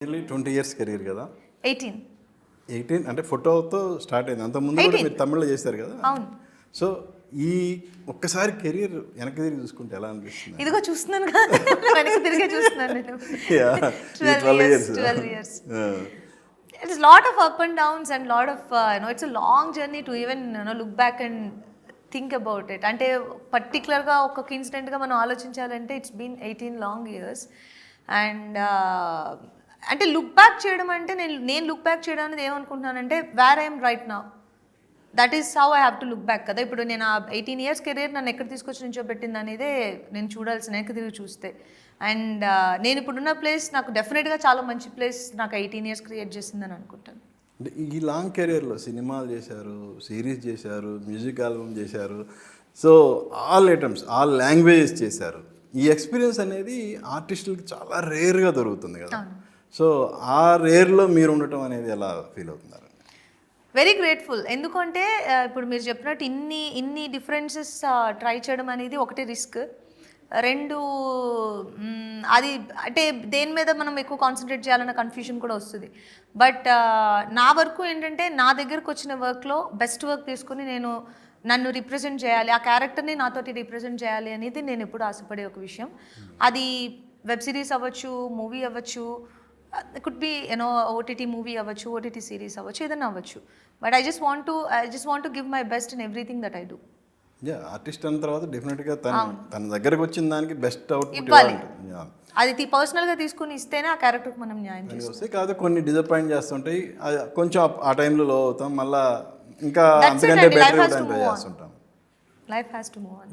Nearly 20 years career కదా. 18 అంటే ఫోటోతో స్టార్ట్ అయింది. అంత ముందు కూడా మీరు తమిళ్లో చేశారు కదా. అవును. సో ఈ ఒక్కసారి కెరీర్ వెనక్కి తిరిగి చూసుకుంటే ఎలా అనిపిస్తుంది? ఇదిగో చూస్తున్నాను కదా, వెనక్కి తిరిగే చూస్తున్నాను నేను. 12 years. It is lot of up and downs and lot of it's a long journey to even look back and think about it. అంటే పర్టికులర్గా ఒక్కొక్క ఇన్సిడెంట్గా మనం ఆలోచించాలంటే it's been 18 long years. And అంటే లుక్ బ్యాక్ చేయడం అంటే నేను లుక్ బ్యాక్ చేయడం అనేది ఏమనుకుంటున్నానంటే where I'm right now, that is how I have to look back కదా. ఇప్పుడు నేను ఆ 18 years కెరీర్ నన్ను ఎక్కడ తీసుకొచ్చి నించోబెట్టింది అనేదే నేను చూడాల్సిన, వెనక్కి తిరిగి చూస్తే. అండ్ నేను ఇప్పుడున్న ప్లేస్ నాకు డెఫినెట్గా చాలా మంచి ప్లేస్ నాకు 18 years క్రియేట్ చేసిందని అనుకుంటాను. అంటే ఈ లాంగ్ కెరీర్లో సినిమాలు చేశారు, సిరీస్ చేశారు, మ్యూజిక్ ఆల్బమ్ చేశారు, so all items all languages చేశారు. ఈ ఎక్స్పీరియన్స్ అనేది ఆర్టిస్టులకి చాలా రేర్గా దొరుకుతుంది కదా. సో ఆ రేర్లో మీరు ఉండటం అనేది ఎలా ఫీల్ అవుతున్నారు? Very grateful. ఎందుకంటే ఇప్పుడు మీరు చెప్పినట్టు ఇన్ని డిఫరెన్సెస్ ట్రై చేయడం అనేది ఒకటి రిస్క్, రెండు అది అంటే దేని మీద మనం ఎక్కువ కాన్సన్ట్రేట్ చేయాలన్న కన్ఫ్యూజన్ కూడా వస్తుంది. బట్ నా వరకు ఏంటంటే నా దగ్గరకు వచ్చిన వర్క్లో బెస్ట్ వర్క్ తీసుకుని నన్ను రిప్రజెంట్ చేయాలి, ఆ క్యారెక్టర్ని నాతోటి రిప్రజెంట్ చేయాలి అనేది నేను ఎప్పుడు ఆశపడే ఒక విషయం. అది వెబ్ సిరీస్ అవ్వచ్చు, మూవీ అవ్వచ్చు, కుడ్ బి ఓటీటీ మూవీ అవ్వచ్చు, ఓటీటీ సిరీస్ అవ్వచ్చు, ఏదైనా అవ్వచ్చు. But I just want to give my best in everything that I do. Artist అన్న తర్వాత డెఫినెట్గా తన దగ్గరకు వచ్చిన దానికి బెస్ట్ అవుట్పుట్ ఇవ్వాలి. అది పర్సనల్గా తీసుకుని ఇస్తేనే ఆ క్యారెక్టర్కి మనం న్యాయం చేస్తాం. కాదు కొన్ని డిసప్పాయింట్ చేస్తుంటాయి, కొంచెం ఆ టైంలో లో అవుతాం, మళ్ళీ ఇంకా అంతకంటే బెటర్ చేస్తుంటాం. Life has to move on.